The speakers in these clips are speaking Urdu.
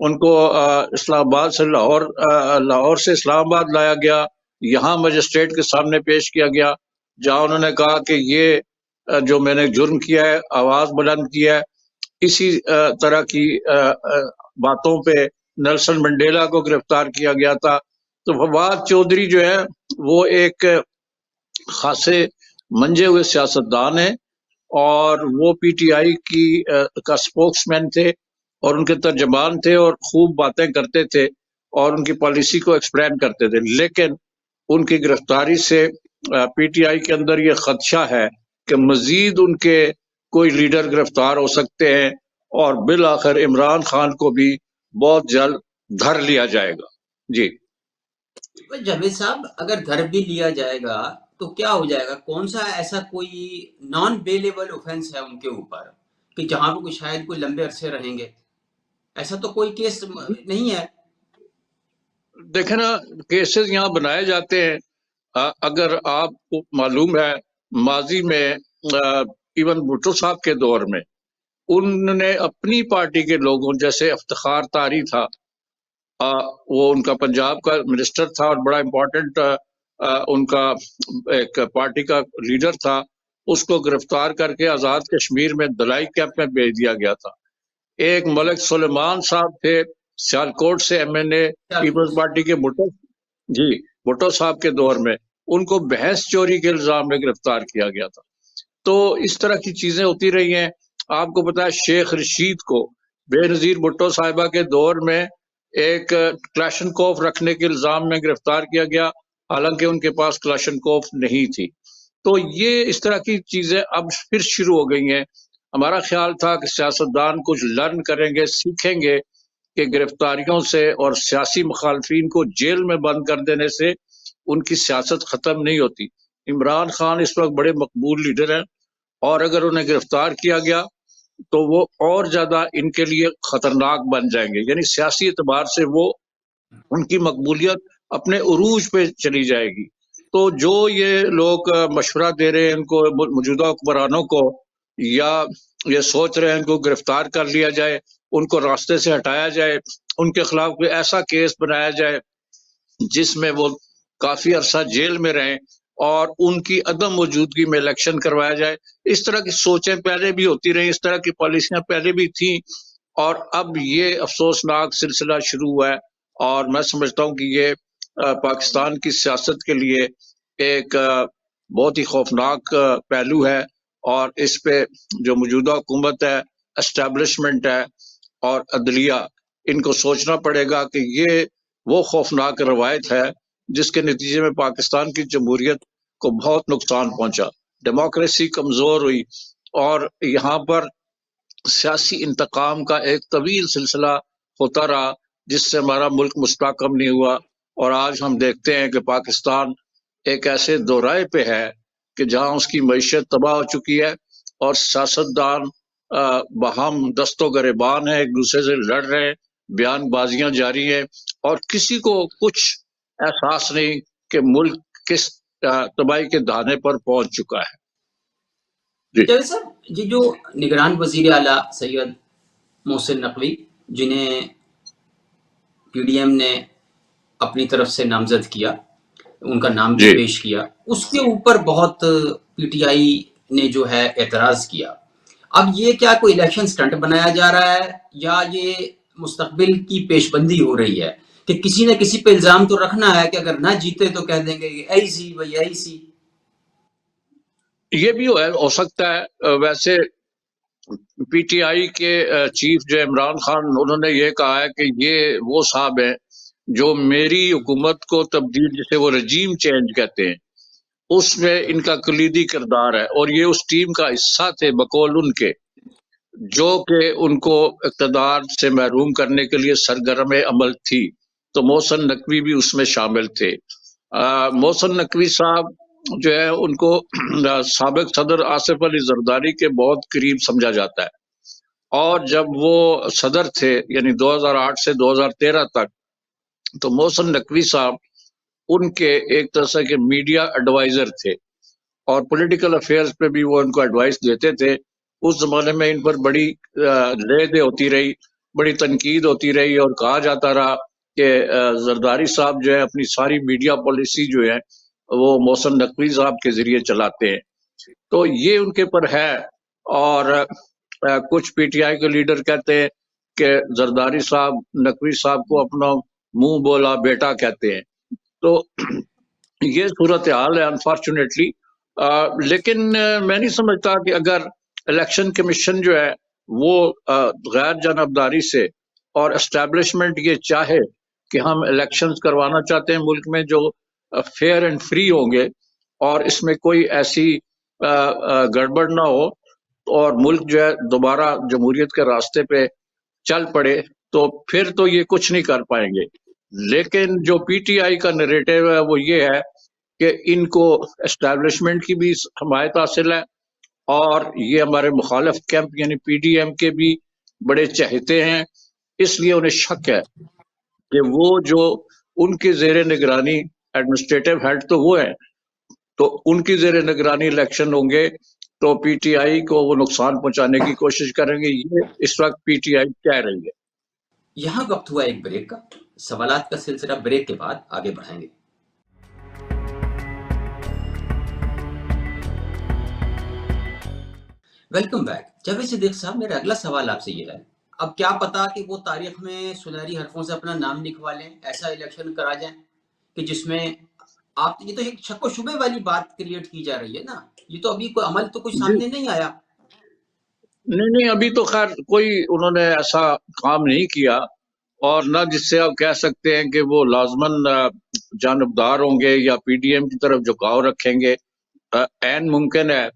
ان کو اسلام آباد سے لاہور سے اسلام آباد لایا گیا، یہاں مجسٹریٹ کے سامنے پیش کیا گیا، جہاں انہوں نے کہا کہ یہ جو میں نے جرم کیا ہے، آواز بلند کیا ہے، اسی طرح کی باتوں پہ نیلسن منڈیلا کو گرفتار کیا گیا تھا۔ تو فواد چودھری جو ہے وہ ایک خاصے منجے ہوئے سیاستدان ہیں، اور وہ پی ٹی آئی کا سپوکس مین تھے اور ان کے ترجمان تھے، اور خوب باتیں کرتے تھے اور ان کی پالیسی کو ایکسپلین کرتے تھے، لیکن ان کی گرفتاری سے پی ٹی آئی کے اندر یہ خدشہ ہے کہ مزید ان کے کوئی لیڈر گرفتار ہو سکتے ہیں، اور بالآخر عمران خان کو بھی بہت جلد دھر لیا جائے گا۔ جی جاوید صاحب، اگر دھر بھی لیا جائے گا تو کیا ہو جائے گا؟ کون سا ایسا کوئی نان بیلیبل اوفینس ہے ان کے اوپر کہ جہاں پہ شاید کوئی لمبے عرصے رہیں گے؟ ایسا تو کوئی کیس نہیں ہے۔ دیکھیں نا، کیسز یہاں بنائے جاتے ہیں۔ اگر آپ کو معلوم ہے، ماضی میں ایون بھٹو صاحب کے دور میں انہوں نے اپنی پارٹی کے لوگوں، جیسے افتخار طاری تھا، وہ ان کا پنجاب کا منسٹر تھا اور بڑا امپورٹنٹ ان کا ایک پارٹی کا لیڈر تھا، اس کو گرفتار کر کے آزاد کشمیر میں دلائی کیمپ میں بھیج دیا گیا تھا۔ ایک ملک سلیمان صاحب تھے، سیالکوٹ سے ایم این اے پیپلز پارٹی کے، بھٹو صاحب کے دور میں ان کو بھینس چوری کے الزام میں گرفتار کیا گیا تھا۔ تو اس طرح کی چیزیں ہوتی رہی ہیں۔ آپ کو پتا ہے شیخ رشید کو بے نظیر بھٹو صاحبہ کے دور میں ایک کلاشنکوف رکھنے کے الزام میں گرفتار کیا گیا، حالانکہ ان کے پاس کلاشنکوف نہیں تھی۔ تو یہ اس طرح کی چیزیں اب پھر شروع ہو گئی ہیں۔ ہمارا خیال تھا کہ سیاستدان کچھ لرن کریں گے، سیکھیں گے کہ گرفتاریوں سے اور سیاسی مخالفین کو جیل میں بند کر دینے سے ان کی سیاست ختم نہیں ہوتی۔ عمران خان اس وقت بڑے مقبول لیڈر ہیں، اور اگر انہیں گرفتار کیا گیا تو وہ اور زیادہ ان کے لیے خطرناک بن جائیں گے، یعنی سیاسی اعتبار سے وہ ان کی مقبولیت اپنے عروج پہ چلی جائے گی۔ تو جو یہ لوگ مشورہ دے رہے ہیں ان کو، موجودہ حکمرانوں کو، یا یہ سوچ رہے ہیں ان کو گرفتار کر لیا جائے، ان کو راستے سے ہٹایا جائے، ان کے خلاف کوئی ایسا کیس بنایا جائے جس میں وہ کافی عرصہ جیل میں رہیں اور ان کی عدم موجودگی میں الیکشن کروایا جائے، اس طرح کی سوچیں پہلے بھی ہوتی رہیں، اس طرح کی پالیسیاں پہلے بھی تھیں، اور اب یہ افسوسناک سلسلہ شروع ہوا ہے۔ اور میں سمجھتا ہوں کہ یہ پاکستان کی سیاست کے لیے ایک بہت ہی خوفناک پہلو ہے، اور اس پہ جو موجودہ حکومت ہے، اسٹیبلشمنٹ ہے اور عدلیہ، ان کو سوچنا پڑے گا کہ یہ وہ خوفناک روایت ہے جس کے نتیجے میں پاکستان کی جمہوریت کو بہت نقصان پہنچا، ڈیموکریسی کمزور ہوئی، اور یہاں پر سیاسی انتقام کا ایک طویل سلسلہ ہوتا رہا جس سے ہمارا ملک مستحکم نہیں ہوا۔ اور آج ہم دیکھتے ہیں کہ پاکستان ایک ایسے دورائے پہ ہے کہ جہاں اس کی معیشت تباہ ہو چکی ہے، اور سیاستدان باہم دست و گریبان ہیں، ایک دوسرے سے لڑ رہے ہیں، بیان بازیاں جاری ہیں، اور کسی کو کچھ احساس نہیں کہ ملک کس تباہی کے دہانے پر پہنچ چکا ہے۔ جاوید صاحب، یہ جو نگران وزیر اعلیٰ سید محسن نقوی، جنہیں پی ڈی ایم نے اپنی طرف سے نامزد کیا، ان کا نام بھی پیش کیا، اس کے اوپر بہت پی ٹی آئی نے جو ہے اعتراض کیا۔ اب یہ کیا کوئی الیکشن سٹنٹ بنایا جا رہا ہے، یا یہ مستقبل کی پیش بندی ہو رہی ہے کہ کسی نہ کسی پہ الزام تو رکھنا ہے کہ اگر نہ جیتے تو کہہ دیں گے ایسی بھائی ایسی؟ یہ بھی ہو سکتا ہے۔ ویسے پی ٹی آئی کے چیف جو عمران خان، انہوں نے یہ کہا ہے کہ یہ وہ صاحب ہیں جو میری حکومت کو تبدیل، جسے وہ رجیم چینج کہتے ہیں، اس میں ان کا کلیدی کردار ہے، اور یہ اس ٹیم کا حصہ تھے بقول ان کے، جو کہ ان کو اقتدار سے محروم کرنے کے لیے سرگرم عمل تھی۔ تو محسن نقوی بھی اس میں شامل تھے۔ محسن نقوی صاحب جو ہے ان کو سابق صدر آصف علی زرداری کے بہت قریب سمجھا جاتا ہے، اور جب وہ صدر تھے، یعنی 2008 سے 2013 تک، تو محسن نقوی صاحب ان کے ایک طرح کے میڈیا ایڈوائزر تھے، اور پولیٹیکل افیئرز پہ بھی وہ ان کو ایڈوائس دیتے تھے۔ اس زمانے میں ان پر بڑی لے دے ہوتی رہی، بڑی تنقید ہوتی رہی اور کہا جاتا رہا کہ زرداری صاحب جو ہے اپنی ساری میڈیا پالیسی جو ہے وہ محسن نقوی صاحب کے ذریعے چلاتے ہیں. تو یہ ان کے پر ہے. اور کچھ پی ٹی آئی کے لیڈر کہتے ہیں کہ زرداری صاحب نقوی صاحب کو اپنا منہ بولا بیٹا کہتے ہیں. تو یہ صورتحال ہے انفارچونیٹلی. لیکن میں نہیں سمجھتا کہ اگر الیکشن کمیشن جو ہے وہ غیر جانبداری سے اور اسٹیبلشمنٹ یہ چاہے کہ ہم الیکشنز کروانا چاہتے ہیں ملک میں جو فیئر اینڈ فری ہوں گے اور اس میں کوئی ایسی گڑبڑ نہ ہو اور ملک جو ہے دوبارہ جمہوریت کے راستے پہ چل پڑے، تو پھر تو یہ کچھ نہیں کر پائیں گے. لیکن جو پی ٹی آئی کا نریٹو ہے وہ یہ ہے کہ ان کو اسٹیبلشمنٹ کی بھی حمایت حاصل ہے اور یہ ہمارے مخالف کیمپ یعنی پی ڈی ایم کے بھی بڑے چہتے ہیں. اس لیے انہیں شک ہے کہ وہ جو ان کے زیر نگرانی ایڈمنسٹریٹو ہیڈ تو وہ ہیں، تو ان کی زیر نگرانی الیکشن ہوں گے تو پی ٹی آئی کو وہ نقصان پہنچانے کی کوشش کریں گے. یہ اس وقت پی ٹی آئی کہہ رہی ہے. یہاں وقت ہوا ایک بریک کا. سوالات کا سلسلہ بریک کے بعد آگے بڑھائیں گے. Welcome back. جاوید صدیق صاحب، میرا اگلا سوال آپ سے یہ ہے، اب کیا پتا کہ وہ تاریخ میں سنہری حرفوں سے اپنا نام لکھوا لیں، ایسا الیکشن کرا جائیں کہ جس میں آپ، یہ تو ایک شک و شبے والی بات کریٹ کی جا رہی ہے نا. یہ تو ابھی کوئی عمل تو کچھ سامنے نہیں آیا. نہیں ابھی تو خیر کوئی انہوں نے ایسا کام نہیں کیا، اور نہ جس سے آپ کہہ سکتے ہیں کہ وہ لازماً جانبدار ہوں گے یا پی ڈی ایم کی طرف جھکاؤ رکھیں گے. عین ممکن ہے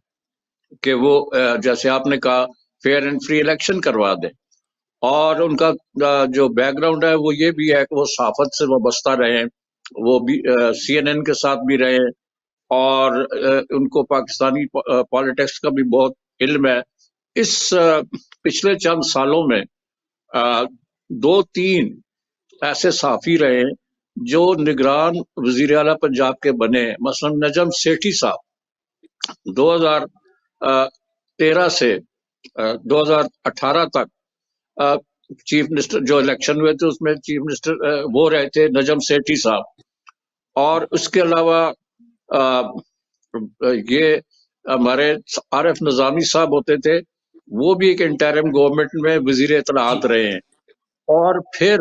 کہ وہ جیسے آپ نے کہا فیئر اینڈ فری الیکشن کروا دیں. اور ان کا جو بیک گراؤنڈ ہے وہ یہ بھی ہے کہ وہ صحافت سے وابستہ رہے، وہ بھی سی این این کے ساتھ بھی رہے، اور ان کو پاکستانی پالیٹکس کا بھی بہت علم ہے. اس پچھلے چند سالوں میں 2-3 ایسے صحافی رہے جو نگران وزیر اعلیٰ پنجاب کے بنے. مثلا نجم سیٹھی صاحب 2013 سے 2018 تک چیف منسٹر، جو الیکشن ہوئے تھے اس میں چیف منسٹر وہ رہے تھے نجم سیٹھی صاحب. اور اس کے علاوہ یہ ہمارے عارف نظامی صاحب ہوتے تھے، وہ بھی ایک انٹرم گورنمنٹ میں وزیر اطلاعات رہے ہیں. اور پھر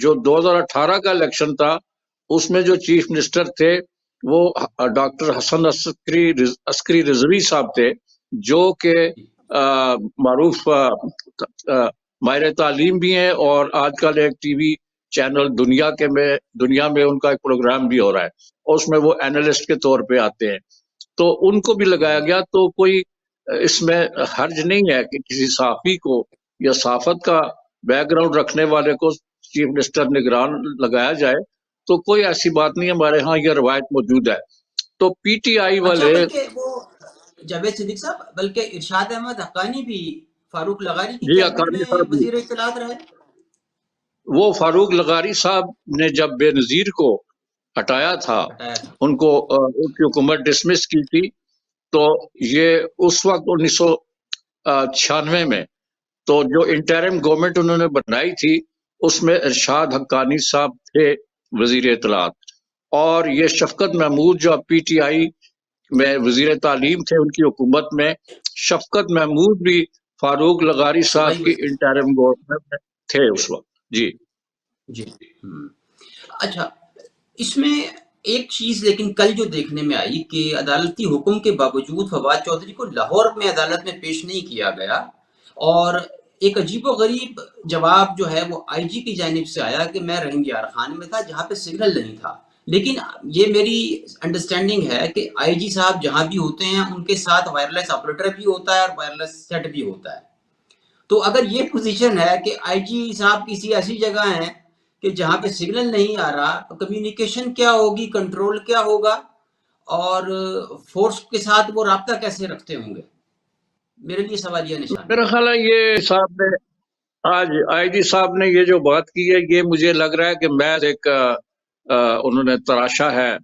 جو 2018 کا الیکشن تھا اس میں جو چیف منسٹر تھے وہ ڈاکٹر حسن عسکری رضوی صاحب تھے، جو کہ معروف ماہر تعلیم بھی ہیں، اور آج کل ایک ٹی وی چینل دنیا میں ان کا ایک پروگرام بھی ہو رہا ہے اور اس میں وہ اینالسٹ کے طور پہ آتے ہیں. تو ان کو بھی لگایا گیا. تو کوئی اس میں حرج نہیں ہے کہ کسی صحافی کو یا صحافت کا بیک گراؤنڈ رکھنے والے کو چیف منسٹر نگران لگایا جائے، تو کوئی ایسی بات نہیں. ہمارے ہاں یہ روایت موجود ہے. تو پی ٹی آئی والے بلکہ وہ جاوید صدیق صاحب، بلکہ ارشاد احمد حقانی بھی فاروق لغاری کی جی کیبنٹ حقانی میں صاحب بھی، وزیر اطلاعات رہے. وہ فاروق لغاری صاحب نے جب بے نظیر کو ہٹایا تھا، ان کو ان کی حکومت ڈسمس کی تھی، تو یہ اس وقت 1996 میں تو جو انٹرم گورنمنٹ انہوں نے بنائی تھی اس میں ارشاد حقانی صاحب تھے وزیر اطلاعات. اور یہ شفقت محمود جو پی ٹی آئی میں وزیر تعلیم تھے ان کی حکومت میں، شفقت محمود بھی فاروق لغاری صاحب کی انٹرم گورنمنٹ میں تھے اس وقت. جی جی. اچھا، اس میں ایک چیز لیکن کل جو دیکھنے میں آئی کہ عدالتی حکم کے باوجود فواد چودھری کو لاہور میں عدالت میں پیش نہیں کیا گیا، اور ایک عجیب و غریب جواب جو ہے وہ آئی جی کی جانب سے آیا کہ میں رحیم یار خان میں تھا جہاں پہ سگنل نہیں تھا. لیکن یہ میری انڈرسٹینڈنگ ہے کہ آئی جی صاحب جہاں بھی ہوتے ہیں ان کے ساتھ وائرلیس آپریٹر بھی ہوتا ہے اور وائرلیس سیٹ بھی ہوتا ہے. تو اگر یہ پوزیشن ہے کہ آئی جی صاحب کسی ایسی جگہ ہیں کہ جہاں پہ سگنل نہیں آ رہا، تو کمیونیکیشن کیا ہوگی، کنٹرول کیا ہوگا، اور فورس کے ساتھ وہ رابطہ کیسے رکھتے ہوں گے؟ میرے لیے سوال یہ نشان ہے. میرا خیال ہے یہ صاحب نے آج آئی جی صاحب نے یہ جو بات کی ہے، یہ مجھے لگ رہا ہے کہ میں ایک انہوں نے تراشا ہے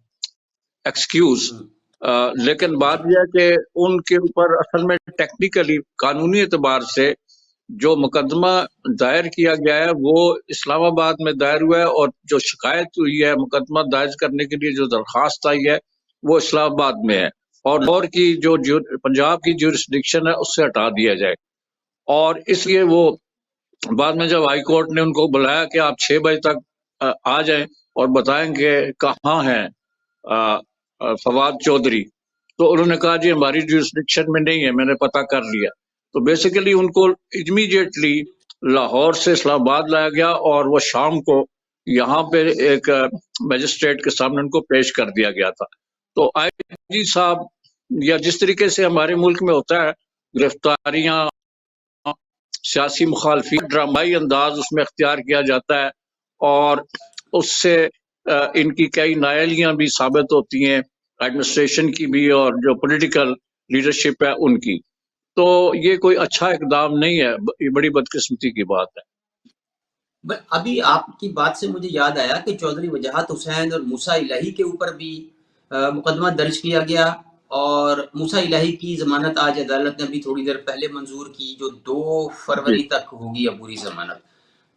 ایکسکیوز. لیکن بات یہ ہے کہ ان کے اوپر اصل میں ٹیکنیکلی قانونی اعتبار سے جو مقدمہ دائر کیا گیا ہے وہ اسلام آباد میں دائر ہوا ہے، اور جو شکایت ہوئی ہے مقدمہ دائر کرنے کے لیے جو درخواست آئی ہے وہ اسلام آباد میں ہے، اور لاہور کی جو پنجاب کی جورسڈکشن ہے اس سے ہٹا دیا جائے۔ اور اس لیے وہ بعد میں جب ہائی کورٹ نے ان کو بلایا کہ آپ 6 بجے تک آ جائیں اور بتائیں کہ کہاں ہیں فواد چودھری، تو انہوں نے کہا جی ہماری جورسڈکشن میں نہیں ہے، میں نے پتہ کر لیا۔ تو بیسیکلی ان کو امیڈیٹلی لاہور سے اسلام آباد لایا گیا، اور وہ شام کو یہاں پہ ایک میجسٹریٹ کے سامنے ان کو پیش کر دیا گیا تھا۔ تو آئی جی صاحب، یا جس طریقے سے ہمارے ملک میں ہوتا ہے گرفتاریاں، سیاسی مخالفین، ڈرامائی انداز اس میں اختیار کیا جاتا ہے، اور اس سے ان کی کئی نااہلیاں بھی ثابت ہوتی ہیں، ایڈمنسٹریشن کی بھی اور جو پولیٹیکل لیڈرشپ ہے ان کی۔ تو یہ کوئی اچھا اقدام نہیں ہے، یہ بڑی بدقسمتی کی بات ہے۔ ابھی آپ کی بات سے مجھے یاد آیا کہ چودھری وجاہت حسین اور موسیٰ الہی کے اوپر بھی مقدمہ درج کیا گیا، اور موسیٰ الہی کی ضمانت آج عدالت نے بھی تھوڑی دیر پہلے منظور کی، جو 2 جی فروری تک ہوگی عبوری ضمانت۔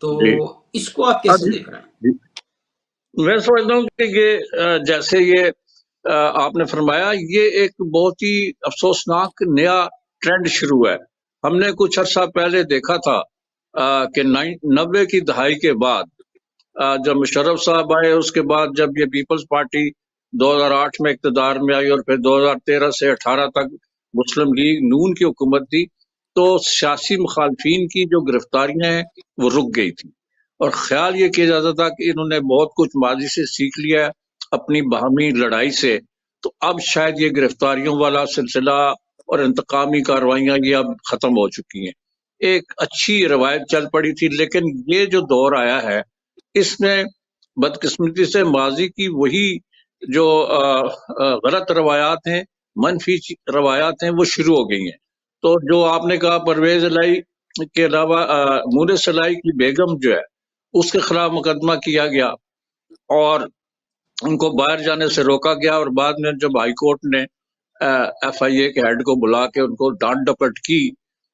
تو جی اس کو آپ کیسے دیکھ رہے ہیں؟ میں سمجھتا ہوں کہ یہ جیسے یہ آپ نے فرمایا، یہ ایک بہت ہی افسوسناک نیا ٹرینڈ شروع ہے۔ ہم نے کچھ عرصہ پہلے دیکھا تھا کہ 90 کی دہائی کے بعد جب مشرف صاحب آئے، اس کے بعد جب یہ پیپلز پارٹی 2008 میں اقتدار میں آئی، اور پھر 2013 سے 18 تک مسلم لیگ نون کی حکومت تھی، تو سیاسی مخالفین کی جو گرفتاریاں ہیں وہ رک گئی تھی، اور خیال یہ کیا جاتا تھا کہ انہوں نے بہت کچھ ماضی سے سیکھ لیا ہے اپنی باہمی لڑائی سے، تو اب شاید یہ گرفتاریوں والا سلسلہ اور انتقامی کارروائیاں یہ اب ختم ہو چکی ہیں۔ ایک اچھی روایت چل پڑی تھی، لیکن یہ جو دور آیا ہے اس میں بدقسمتی سے ماضی کی وہی جو غلط روایات ہیں، منفی روایات ہیں، وہ شروع ہو گئی ہیں۔ تو جو آپ نے کہا پرویز الہی کے علاوہ مونس الہی کی بیگم جو ہے اس کے خلاف مقدمہ کیا گیا، اور ان کو باہر جانے سے روکا گیا، اور بعد میں جب ہائی کورٹ نے ایف آئی اے کے ہیڈ کو بلا کے ان کو ڈانٹ ڈپٹ کی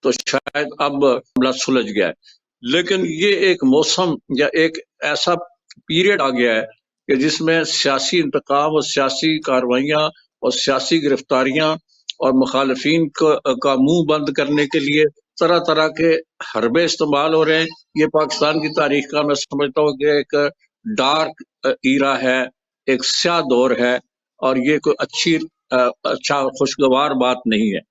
تو شاید اب معاملہ سلجھ گیا ہے۔ لیکن یہ ایک موسم یا ایک ایسا پیریڈ آ گیا ہے کہ جس میں سیاسی انتقام اور سیاسی کارروائیاں اور سیاسی گرفتاریاں اور مخالفین کا منہ بند کرنے کے لیے طرح طرح کے حربے استعمال ہو رہے ہیں۔ یہ پاکستان کی تاریخ کا میں سمجھتا ہوں کہ ایک ڈارک ایرا ہے، ایک سیاہ دور ہے، اور یہ کوئی اچھا خوشگوار بات نہیں ہے۔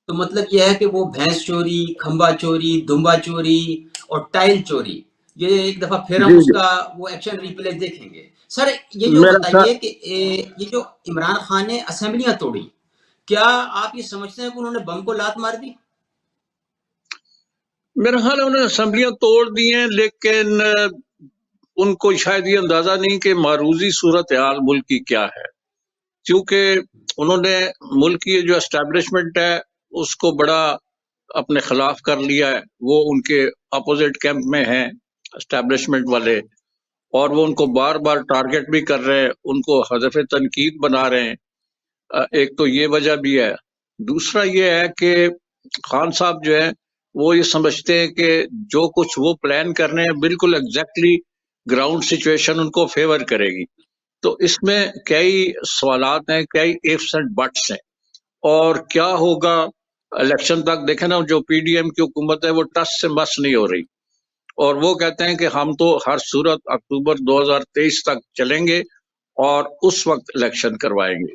تو مطلب یہ ہے کہ وہ بھینس چوری، کھمبا چوری، دمبا چوری اور ٹائل چوری، یہ ایک دفعہ پھر ہم جی اس جی، کا وہ ایکشن ریپلے دیکھیں گے۔ سر یہ جو میرا بتائیے کہ یہ جو عمران خان نے اسمبلیاں توڑی، کیا آپ یہ سمجھتے ہیں کہ انہوں نے بم کو لات مار دی؟ میرا خیال ہے انہوں نے اسمبلیاں توڑ دی ہیں، لیکن ان کو شاید یہ اندازہ نہیں کہ معروضی صورتحال ملک کی کیا ہے، کیونکہ انہوں نے ملک کی جو اسٹیبلشمنٹ ہے اس کو بڑا اپنے خلاف کر لیا ہے۔ وہ ان کے اپوزٹ کیمپ میں ہیں اسٹیبلشمنٹ والے، اور وہ ان کو بار بار ٹارگٹ بھی کر رہے ہیں، ان کو ہدف تنقید بنا رہے ہیں۔ ایک تو یہ وجہ بھی ہے، دوسرا یہ ہے کہ خان صاحب جو ہے وہ یہ سمجھتے ہیں کہ جو کچھ وہ پلان کر رہے ہیں بالکل ایگزیکٹلی گراؤنڈ سچویشن ان کو فیور کرے گی۔ تو اس میں کئی سوالات ہیں، کئی ifs اینڈ بٹس ہیں، اور کیا ہوگا الیکشن تک دیکھیں نا، جو پی ڈی ایم کی حکومت ہے وہ ٹس سے مس نہیں ہو رہی، اور وہ کہتے ہیں کہ ہم تو ہر صورت اکتوبر 2023 تک چلیں گے اور اس وقت الیکشن کروائیں گے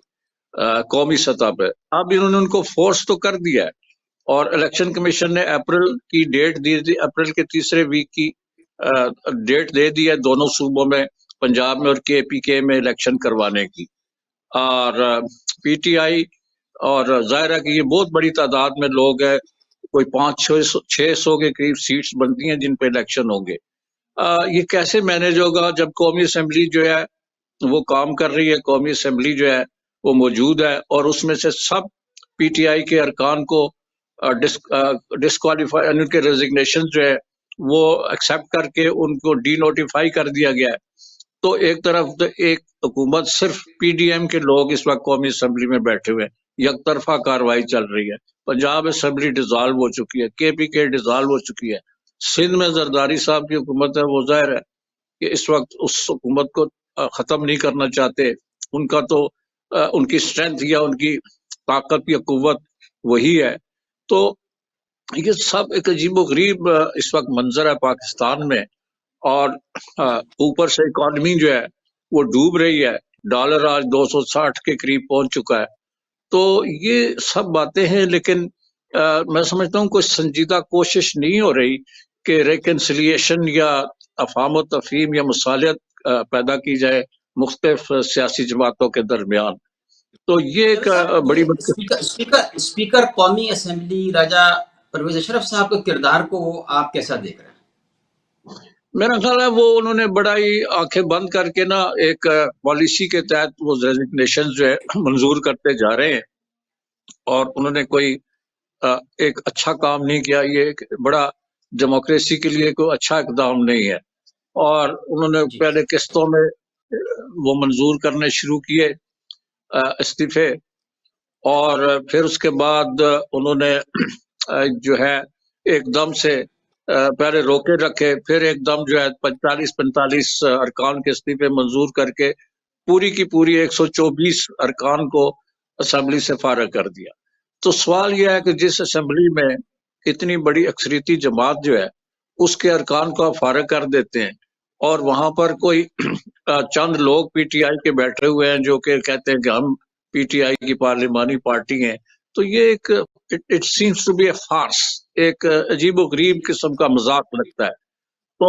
قومی سطح پہ۔ اب انہوں نے ان کو فورس تو کر دیا ہے، اور الیکشن کمیشن نے اپریل کی ڈیٹ دی تھی، اپریل کے تیسرے ویک کی ڈیٹ دے دی ہے دونوں صوبوں میں، پنجاب میں اور کے پی کے میں الیکشن کروانے کی۔ اور پی ٹی آئی، اور ظاہر ہے کہ یہ بہت بڑی تعداد میں لوگ ہیں، کوئی 500-600 کے قریب سیٹس بنتی ہیں جن پہ الیکشن ہوں گے۔ یہ کیسے مینج ہوگا جب قومی اسمبلی جو ہے وہ کام کر رہی ہے، قومی اسمبلی جو ہے وہ موجود ہے، اور اس میں سے سب پی ٹی آئی کے ارکان کو ڈسکوالیفائی، ان کے ریزگنیشن جو ہے وہ ایکسیپٹ کر کے ان کو ڈی نوٹیفائی کر دیا گیا ہے۔ تو ایک طرف ایک حکومت صرف پی ڈی ایم کے لوگ اس وقت قومی اسمبلی میں بیٹھے ہوئے ہیں، یک طرفہ کاروائی چل رہی ہے. پنجاب اسمبلی ڈیزالو ہو چکی ہے, کے پی کے ڈیزالو ہو چکی ہے. سندھ میں زرداری صاحب کی حکومت ہے, وہ ظاہر ہے کہ اس وقت اس حکومت کو ختم نہیں کرنا چاہتے. ان کا تو ان کی اسٹرینتھ یا ان کی طاقت یا قوت وہی ہے. تو یہ سب ایک عجیب و غریب اس وقت منظر ہے پاکستان میں. اور اوپر سے اکانومی جو ہے وہ ڈوب رہی ہے, ڈالر آج 260 کے قریب پہنچ چکا ہے. تو یہ سب باتیں ہیں, لیکن میں سمجھتا ہوں کوئی سنجیدہ کوشش نہیں ہو رہی کہ ریکنسلیشن یا افہام و تفہیم یا مصالحت پیدا کی جائے مختلف سیاسی جماعتوں کے درمیان. تو یہ ایک جاوید صاحب، بڑی یہ اسپیکر قومی اسمبلی راجہ پرویز اشرف صاحب کے کردار کو آپ کیسا دیکھ رہے ہیں؟ میرا خیال ہے وہ انہوں نے بڑا ہی آنکھیں بند کر کے نا ایک پالیسی کے تحت وہ ریزگنیشن جو ہے منظور کرتے جا رہے ہیں, اور انہوں نے کوئی ایک اچھا کام نہیں کیا. یہ ایک بڑا ڈیموکریسی کے لیے کوئی اچھا اقدام نہیں ہے. اور انہوں نے جی پہلے قسطوں میں وہ منظور کرنے شروع کیے استعفے, اور پھر اس کے بعد انہوں نے جو ہے ایک دم سے پہلے روکے رکھے, پھر ایک دم جو ہے 45 ارکان کے استعفے منظور کر کے پوری کی پوری 124 ارکان کو اسمبلی سے فارغ کر دیا. تو سوال یہ ہے کہ جس اسمبلی میں اتنی بڑی اکثریتی جماعت جو ہے اس کے ارکان کو آپ فارغ کر دیتے ہیں, اور وہاں پر کوئی چند لوگ پی ٹی آئی کے بیٹھے ہوئے ہیں جو کہ کہتے ہیں کہ ہم پی ٹی آئی کی پارلیمانی پارٹی ہیں. تو یہ ایک اٹ سیمس ٹو بی اے فارس, ایک عجیب و غریب قسم کا مذاق لگتا ہے. تو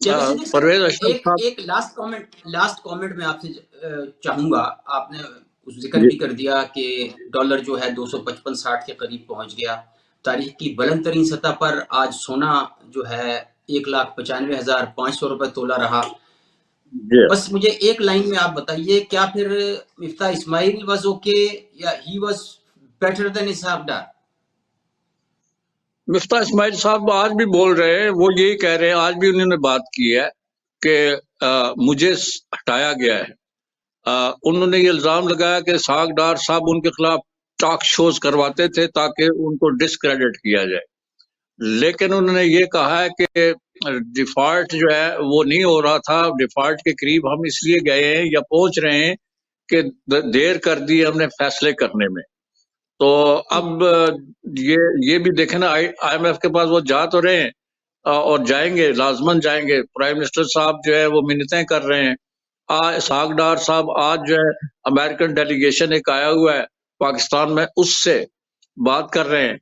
جاوید صدیق صاحب، پرویز اشرف صاحب, ایک لاسٹ کامنٹ میں آپ سے چاہوں گا. آپ نے ذکر جی بھی کر دیا کہ ڈالر جو ہے 255-60 کے قریب پہنچ گیا. تاریخ کی بلند ترین سطح پر آج سونا جو ہے 1,95,500 روپے تولہ رہا. جی بس مجھے ایک لائن میں آپ بتائیے، کیا پھر مفتاح اسماعیل واز اوکے یا he was better than Ishaq Dar? مفتاح اسماعیل صاحب آج بھی بول رہے ہیں, وہ یہی کہہ رہے ہیں, آج بھی انہوں نے بات کی ہے کہ مجھے ہٹایا گیا ہے. انہوں نے یہ الزام لگایا کہ اسحاق ڈار صاحب ان کے خلاف ٹاک شوز کرواتے تھے تاکہ ان کو ڈسکریڈٹ کیا جائے. لیکن انہوں نے یہ کہا ہے کہ ڈیفالٹ جو ہے وہ نہیں ہو رہا تھا, ڈیفالٹ کے قریب ہم اس لیے گئے ہیں یا پہنچ رہے ہیں کہ دیر کر دی ہم نے فیصلے کرنے میں. تو اب یہ بھی دیکھیں نا, آئی ایم ایف کے پاس وہ جا تو رہے ہیں اور جائیں گے, لازمن جائیں گے. پرائم منسٹر صاحب جو ہے وہ منتیں کر رہے ہیں. اسحاق ڈار صاحب آج جو ہے امریکن ڈیلیگیشن ایک آیا ہوا ہے پاکستان میں, اس سے بات کر رہے ہیں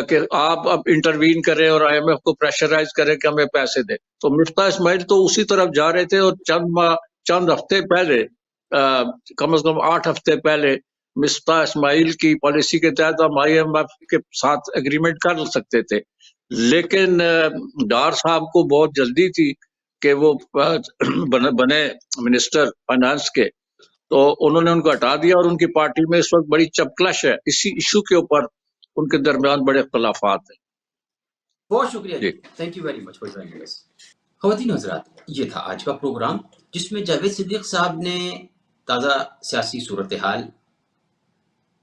کہ آپ اب انٹروین کریں اور آئی ایم ایف کو پریشرائز کریں کہ ہمیں پیسے دیں. تو مفتاح اسماعیل تو اسی طرف جا رہے تھے, اور چند ہفتے پہلے, کم از کم 8 ہفتے پہلے, مفتاح اسماعیل کی پالیسی کے تحت ہم آئی ایم ایف کے ساتھ اگریمنٹ کر سکتے تھے. لیکن ڈار صاحب کو بہت جلدی تھی کہ وہ بنے منسٹر فائنانس کے, تو انہوں نے ان کو ہٹا دیا, اور ان کی پارٹی میں اس وقت بڑی چپکلش ہے. اسی ایشو کے اوپر ان کے درمیان بڑے اختلافات ہیں. بہت شکریہ جی, thank you very much for joining us. خواتین حضرات, یہ تھا آج کا پروگرام جس میں جاوید صدیق صاحب نے تازہ سیاسی صورتحال,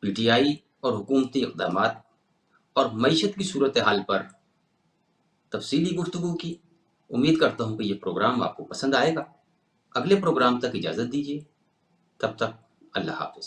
پی ٹی آئی اور حکومتی اقدامات اور معیشت کی صورتحال پر تفصیلی گفتگو کی. امید کرتا ہوں کہ یہ پروگرام آپ کو پسند آئے گا. اگلے پروگرام تک اجازت دیجیے, تب تک اللہ حافظ.